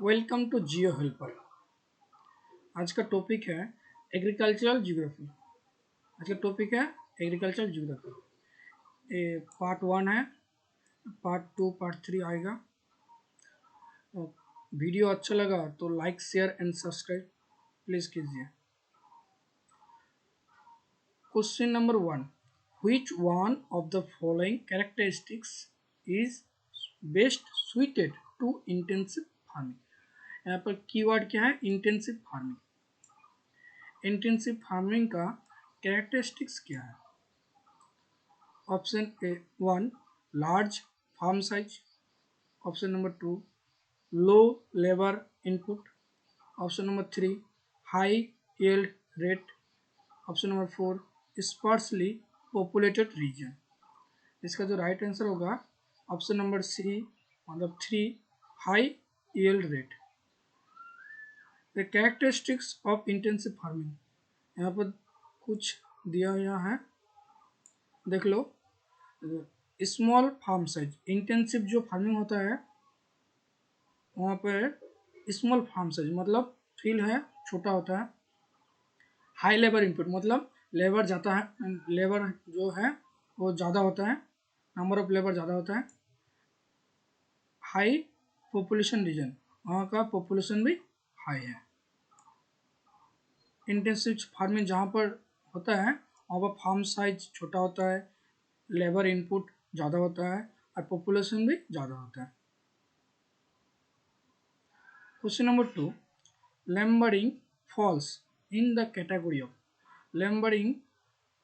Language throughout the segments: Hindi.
Welcome to Jio helper. आज का टॉपिक है एग्रीकल्चरल ज्योग्राफी। आज का टॉपिक है एग्रीकल्चरल ज्योग्राफी। ये पार्ट 1 है, पार्ट 2 पार्ट 3 आएगा। वीडियो अच्छा लगा तो like share and subscribe please कीजिए। Question number 1, which one of the following characteristics is best suited to intensive farming? यहाँ पर कीवर्ड क्या है? Intensive farming. इंटेंसिव फार्मिंग का कैरेक्टरिस्टिक्स क्या है? Option A 1 large farm size, option number 2 low labour input, option number 3 high yield rate, option number 4 sparsely populated region. इसका जो राइट आंसर होगा ऑप्शन नंबर सी मतलब 3 high yield rate. The characteristics of intensive farming, यहाँ पर कुछ दिया हुआ है, देख लो। स्मॉल फार्म साइज, इंटेंसिव जो फार्मिंग होता है वहाँ पर स्मॉल फार्म साइज मतलब फील्ड है छोटा होता है। हाई लेबर इनपुट मतलब लेबर जाता है, लेबर जो है वो ज़्यादा होता है, नंबर ऑफ लेबर ज़्यादा होता है। हाई पॉपुलेशन रीजन, वहाँ का पॉपुलेशन भी हाई है। इंटेंसिव फार्मिंग जहाँ पर होता है वहाँ पर फार्म साइज छोटा होता है, लेबर इनपुट ज़्यादा होता है और पॉपुलेशन भी ज़्यादा होता है। Question number 2, lumbering falls in the category of, lumbering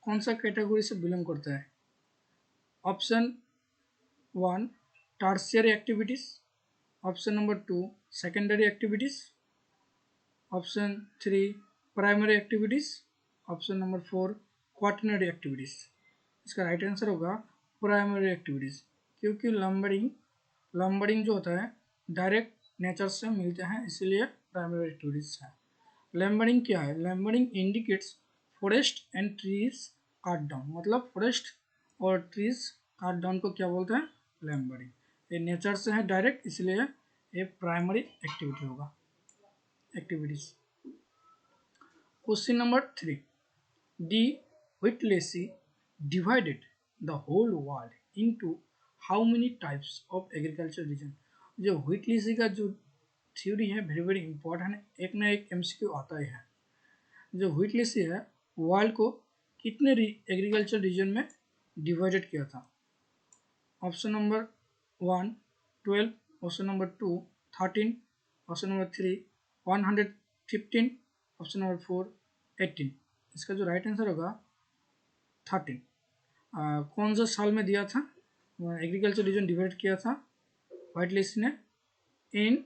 कौन सा कैटेगरी से बिलोंग करता है? Option 1 tertiary activities, option number 2 secondary activities, option 3 primary activities, option number 4 quaternary activities. इसका राइट आंसर होगा प्राइमरी एक्टिविटीज, क्योंकि लंबरिंग जो होता है डायरेक्ट नेचर से मिलते हैं, इसलिए प्राइमरी एक्टिविटीज है। लैम्बरिंग क्या है? लैम्बरिंग इंडिकेट्स फॉरेस्ट एंड ट्रीज काट डाउन, मतलब फॉरेस्ट और ट्रीज काट डाउन को क्या बोलते हैं? लैम्बरिंग। ये नेचर से है डायरेक्ट, इसलिए ये प्राइमरी एक्टिविटी होगा, activities. Question number 3, D Whittlesey divided the whole world into how many types of agriculture region? जो व्हिटलेसी का जो थ्योरी है वेरी वेरी इंपॉर्टेंट है, एक ना एक एमसीक्यू आता ही है। जो व्हिटलेसी है वर्ल्ड को कितने एग्रीकल्चर रीजन में डिवाइडेड किया था? Option number 1 12, option number 2 13, option number 3 115, option number 4 18। इसका जो राइट आंसर होगा 13। कौन सा साल में दिया था एग्रीकल्चर रीजन डिवाइड किया था व्हिटलेसी ने? इन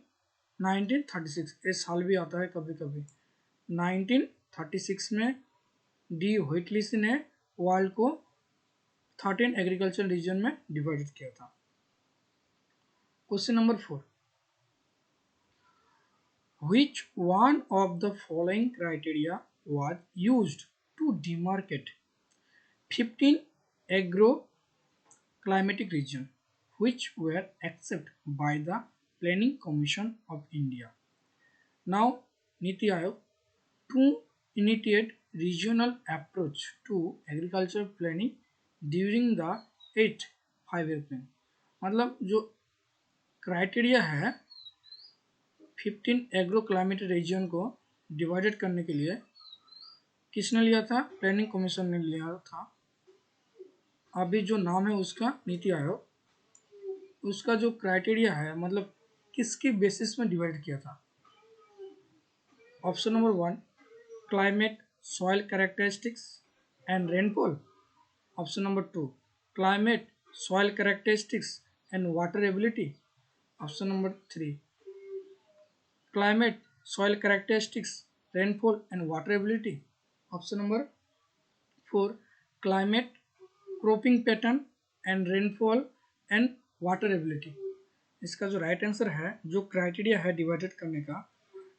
1936। ये साल भी आता है कभी कभी। 1936 में डी व्हिटलेसी ने वर्ल्ड को 13 एग्रीकल्चर रीजन में डिवाइडेड किया था। Question number 4, which one of the following criteria was used to demarcate 15 agro-climatic regions which were accepted by the Planning Commission of India? Now, Niti Aayog to initiate regional approach to agriculture planning during the 8th 5-year plan। मतलब जो क्राइटेरिया है 15 एग्रो क्लाइमेटिक रीजन को डिवाइडेड करने के लिए किसने लिया था? प्लानिंग कमीशन ने लिया था। अभी जो नाम है उसका नीति आयोग। उसका जो क्राइटेरिया है मतलब किसके बेसिस में डिवाइड किया था? Option number 1 climate soil characteristics and rainfall, option number 2 climate soil characteristics and water ability, option number 3 climate, soil characteristics, rainfall and water ability, option number 4 climate, cropping pattern and rainfall and water ability। इसका जो राइट आंसर है, जो क्राइटेरिया है डिवाइडेड करने का,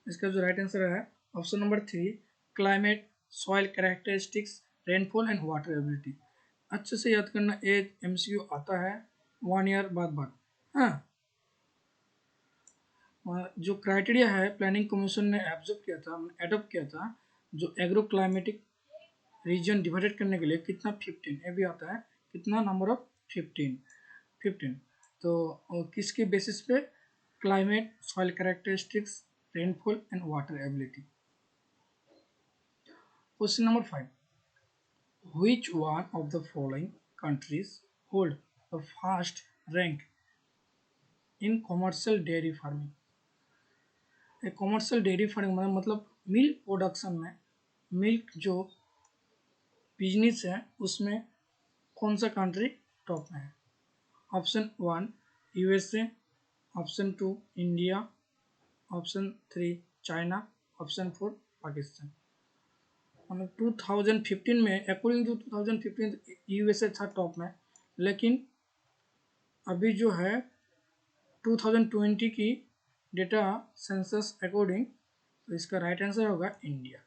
इसका जो राइट आंसर है option number 3 climate, soil characteristics, rainfall and water ability. अच्छे से याद करना, एक एमसीक्यू आता है 1 ईयर बाद। हाँ, जो क्राइटेरिया है प्लानिंग कमीशन ने एब्जॉर्ब किया था, एडॉप्ट किया था, जो एग्रो क्लाइमेटिक रीजन डिवाइडेड करने के लिए कितना 15, ये भी आता है कितना नंबर ऑफ 15। तो किसके बेसिस पे? Climate, soil characteristics, rainfall and water ability. Question number 5, which one of the following countries hold the first rank in commercial dairy farming? Commercial dairy farming मतलब मिल्क प्रोडक्शन में, मिल्क जो बिजनेस है उसमें कौन सा कंट्री टॉप में है? Option 1 USA, option 2 India, option 3 China, option 4 Pakistan. मतलब 2015 में, अकॉर्डिंग टू 2015 यूएसए था टॉप में, लेकिन अभी जो है 2020 की डेटा सेंसस अकॉर्डिंग, तो इसका राइट आंसर होगा इंडिया।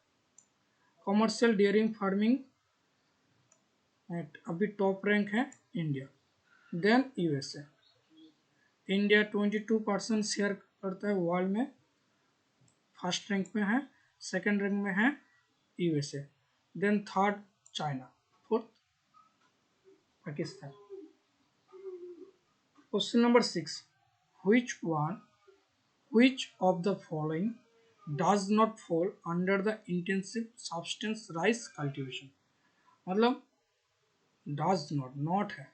कॉमर्शियल डेयरिंग फार्मिंग अभी टॉप रैंक है India, then USA. India 22% share करता है वर्ल्ड में, फर्स्ट रैंक में है, सेकंड रैंक में है USA, then third China, fourth Pakistan. Question number 6, which of the following does not fall under the intensive substance rice cultivation? मतलब does not है,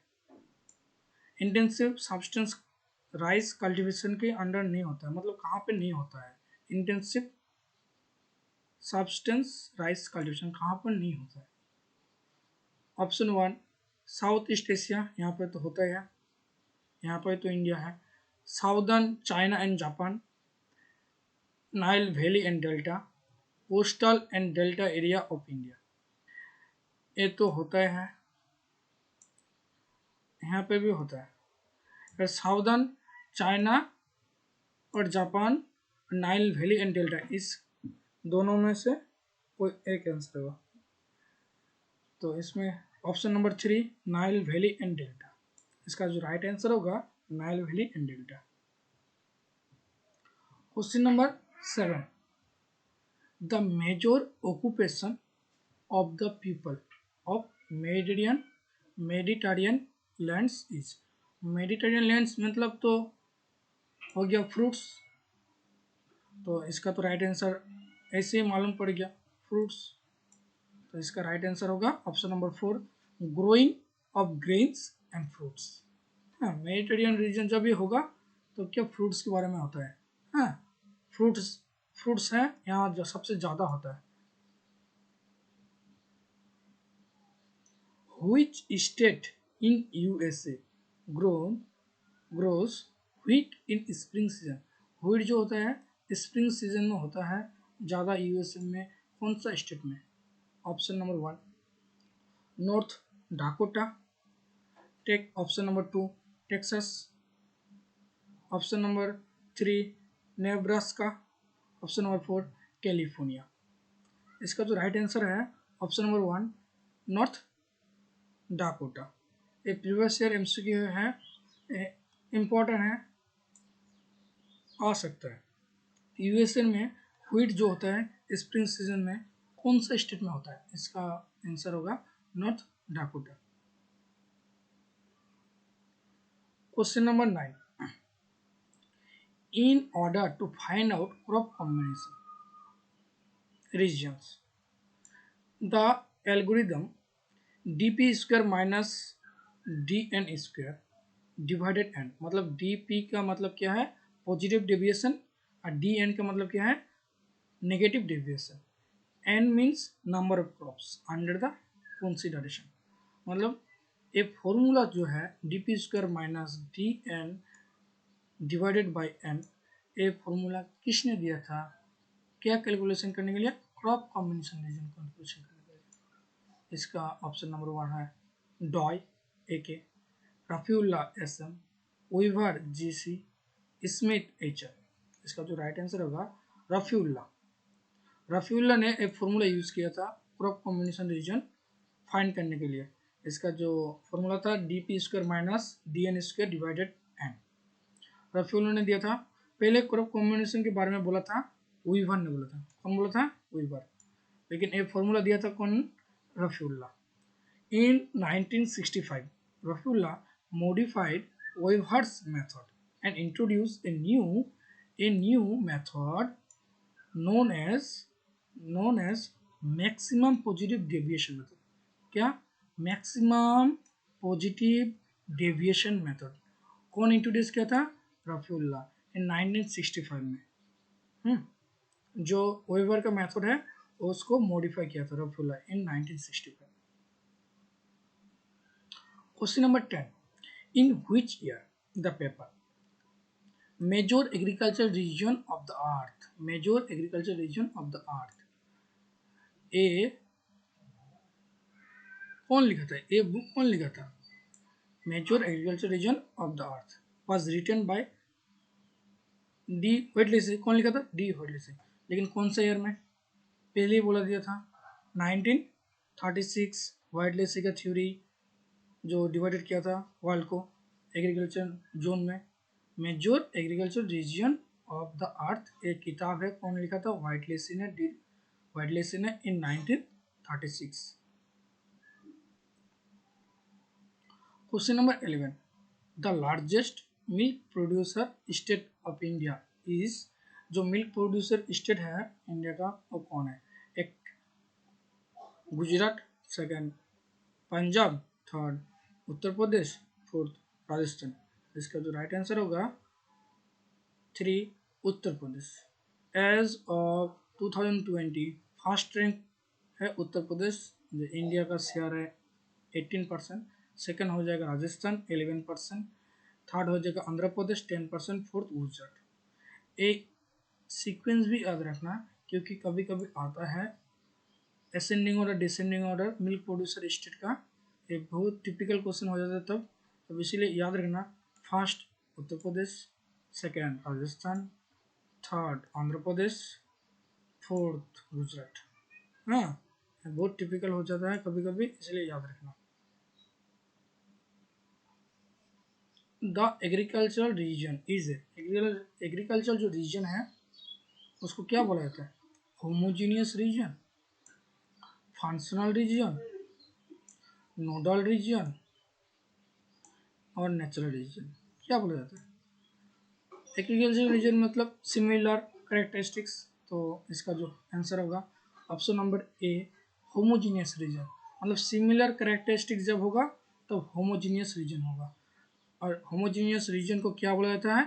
इंटेंसिव सब्सटेंस राइस कल्टीवेशन के अंडर नहीं होता है, मतलब कहाँ पे नहीं होता है इंटेंसिव सब्सटेंस राइस कल्टीवेशन, कहाँ पर नहीं होता है? ऑप्शन 1 साउथ ईस्ट एशिया, यहाँ पर तो होता है, यहाँ पर तो इंडिया है। Southern China and Japan, Nile valley and delta, coastal and delta area of India, ये तो होता है, यहाँ पे भी होता है। साउदर्न चाइना और Japan, Nile valley and delta, इस दोनों में से कोई एक आंसर होगा। तो इसमें option number 3 Nile valley and delta, इसका जो राइट आंसर होगा Nile valley and delta. Question number 7, the major occupation of the people of Mediterranean lands is. Mediterranean lands मतलब तो हो गया फ्रूट्स, तो इसका तो राइट आंसर ऐसे ही मालूम पड़ गया, फ्रूट्स। तो इसका राइट आंसर होगा option number 4 growing of grains and fruits. हाँ, मेडिटेरियन रीजन जब भी होगा तो क्या फ्रूट्स के बारे में होता है। हाँ, फ्रूट्स है यहाँ जो सबसे ज़्यादा होता है। Which state in USA grows wheat in spring season? wheat जो होता है स्प्रिंग सीजन में होता है ज़्यादा यूएसए में, कौन सा स्टेट में? Option number 1 North Dakota, take option number 2 Texas, option number 3 Nebraska, option number 4 California. इसका जो राइट आंसर है ऑप्शन नंबर 1 नॉर्थ डाकोटा। ये प्रीवियस ईयर एमसीक्यू है, इम्पोर्टेंट है, आ सकता है। यूएसए में व्हीट जो होता है स्प्रिंग सीजन में कौन सा स्टेट में होता है? इसका आंसर होगा North Dakota. Question number 9, in order to find out crop combination regions, the algorithm dp square minus dn square divided n, मतलब dp का मतलब क्या है पॉजिटिव डेविएशन और dn का मतलब क्या है negative deviation. n means number of crops under the consideration, मतलब ये फॉर्मूला जो है dp square minus dn divided by n, ये फॉर्मूला किसने दिया था? क्या कैलकुलेशन करने के लिए? क्रॉप कॉम्बिनेशन रीजन कैलकुलेशन करने के लिए। इसका ऑप्शन नंबर 1 है Doi AK, Rafiullah SM, Weaver GC, Smith HR। इसका जो राइट आंसर होगा रफीउल्ला। रफीउल्ला ने एक फॉर्मूला यूज़ किया था क्रॉप कॉम्बिनेशन रीजन फाइंड करने के लिए। इसका जो फॉर्मूला था dp square minus dn square divided n, Rafiullah ने दिया था। पहले क्रॉप कॉम्बिनेशन के बारे में बोला था वीवर ने बोला था। कौन बोला था? वीवर। लेकिन ये फॉर्मूला दिया था कौन? Rafiullah. In 1965, Rafiullah modified Weaver's method and introduced a new method known as maximum positive deviation method. क्या? Maximum positive deviation method कौन इंट्रोड्यूस किया था? रफीउल्लाह इन 1965 में। जो वेवर का मेथड है उसको मॉडिफाई किया था रफीउल्लाह इन 1965। Question number 10. In which year the paper Major Agricultural Region of the Earth, Major Agricultural Region of the Earth, ए कौन लिखा था? ये बुक कौन लिखा था? Major agriculture region of the earth was written by D Whittlesey. कौन लिखा था? D Whittlesey. लेकिन कौन सा ईयर में? पहले ही बोला दिया था 1936। व्हाइटलेसी का थ्योरी जो डिवाइडेड किया था वर्ल्ड को एग्रीकल्चर जोन में। Major agriculture region of the earth एक किताब है, कौन लिखा था? व्हाइटलेसी ने in 1936। Question number 11. The largest milk producer state of India is, जो मिल्क प्रोड्यूसर स्टेट है इंडिया का वो कौन है? एक Gujarat, second Punjab, third Uttar Pradesh, fourth Rajasthan. इसका जो राइट आंसर होगा 3 Uttar Pradesh. As of 2020 first rank है उत्तर प्रदेश, जो इंडिया का शेयर है 18%। सेकंड हो जाएगा राजस्थान 11%, थर्ड हो जाएगा आंध्र प्रदेश 10%, फोर्थ गुजरात। एक सीक्वेंस भी याद रखना क्योंकि कभी कभी आता है ascending order descending order milk producer state का, एक बहुत टिपिकल क्वेश्चन हो जाता है तब इसीलिए याद रखना first Uttar Pradesh, second Rajasthan, third Andhra Pradesh, fourth Gujarat. हाँ, बहुत टिपिकल हो जाता है कभी कभी, इसलिए याद रखना। The agricultural region is, agriculture जो रीजन है उसको क्या बोला जाता है? Homogeneous region, functional region, nodal region और नेचुरल रीजन। क्या बोला जाता है? एग्रीकल्चर रीजन मतलब सिमिलर कैरेक्टरिस्टिक्स, तो इसका जो आंसर होगा option number A homogeneous region. मतलब सिमिलर कैरेक्टरिस्टिक्स जब होगा तो होमोजीनियस रीजन होगा। और होमोजीनियस रीजन को क्या बोला जाता है?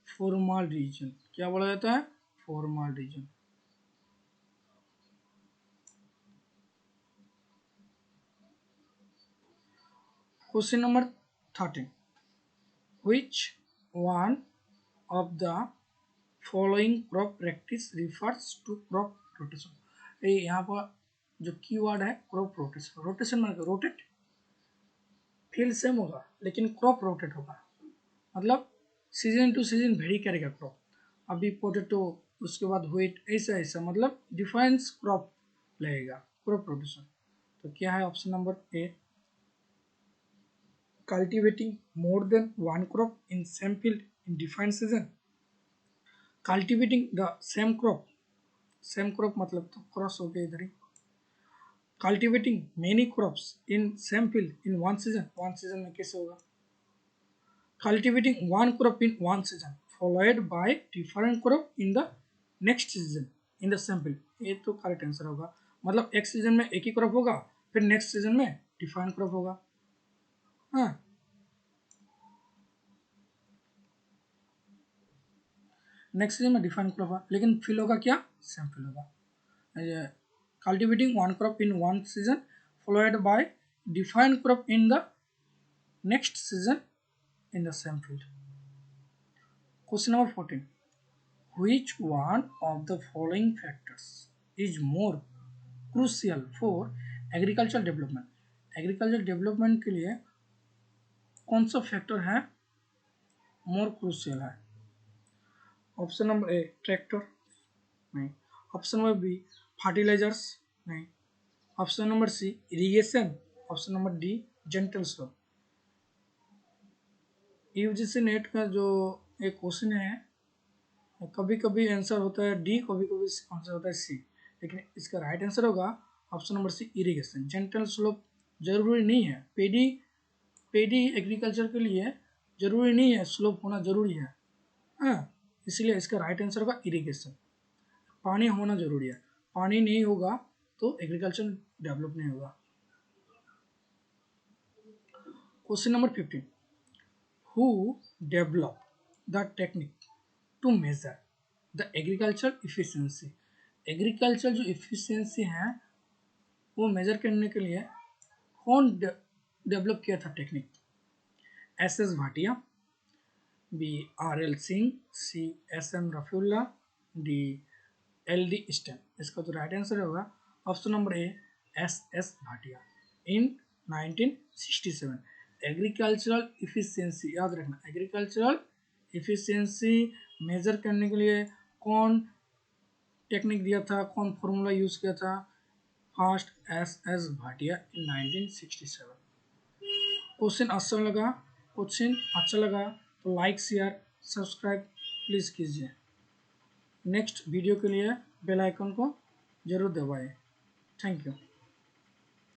Formal region. क्या बोला जाता है? Formal region. Question number 13. Which one of the following crop practice refers to crop rotation? ये यहाँ पर जो कीवर्ड है क्रॉप रोटेशन। रोटेशन मतलब रोटेट, फील्ड सेम होगा लेकिन क्रॉप रोटेट होगा, मतलब सीजन टू सीजन वेरी करेगा क्रॉप। अभी पोटैटो, उसके बाद व्हीट, ऐसा ऐसा मतलब डिफरेंस क्रॉप लगेगा क्रॉप रोटेशन। तो क्या है option number A cultivating more than one crop in same field in defined season, cultivating the same crop मतलब तो क्रॉस हो गया इधर ही, cultivating many crops in same field in one season में कैसे होगा? cultivating one crop in one season followed by different crop in the next season in the same field, ये तो करेक्ट आंसर होगा। मतलब एक सीजन में एक ही क्रॉप होगा, फिर नेक्स्ट सीजन में डिफरेंट क्रॉप होगा। हाँ, नेक्स्ट सीजन में डिफरेंट क्रॉप होगा लेकिन फिल होगा क्या? सेम फिल होगा। Cultivating one crop in one season followed by different crop in the next season in the same field. Question number 14. Which one of the following factors is more crucial for agricultural development? Agriculture development के लिए कौन सा फैक्टर है मोर क्रूशियल है? ऑप्शन नंबर ए ट्रैक्टर, नहीं। ऑप्शन नंबर बी फर्टिलाइजर्स, नहीं। Option number C irrigation, option number D gentle slope. UGC NET का जो एक क्वेश्चन है कभी कभी आंसर होता है डी, कभी कभी आंसर होता है सी, लेकिन इसका राइट आंसर होगा option number C, irrigation. Gentle slope जरूरी नहीं है, पेडी एग्रीकल्चर के लिए जरूरी नहीं है स्लोप होना जरूरी है। हाँ, इसलिए इसका राइट आंसर होगा इरिगेशन। पानी होना जरूरी है, पानी नहीं होगा तो एग्रीकल्चर डेवलप नहीं होगा। Question number 15, who develop the technique to measure the agriculture efficiency. Agriculture जो इफिशियंसी है वो मेजर करने के लिए कौन डेवलप किया था technique? S S Bhatia, B R L Singh, C S M Rafiullah, D L D Stamp. इसका तो राइट आंसर होगा option number A, S S Bhatia. In 1967 agricultural efficiency, याद रखना, एग्रीकल्चरल इफिशियंसी मेजर करने के लिए कौन टेक्निक दिया था, कौन फॉर्मूला यूज किया था? First S S Bhatia in 1967। Question अच्छा लगा तो लाइक शेयर सब्सक्राइब प्लीज़ कीजिए। नेक्स्ट वीडियो के लिए बेल आइकन को जरूर दबाएं। Thank you.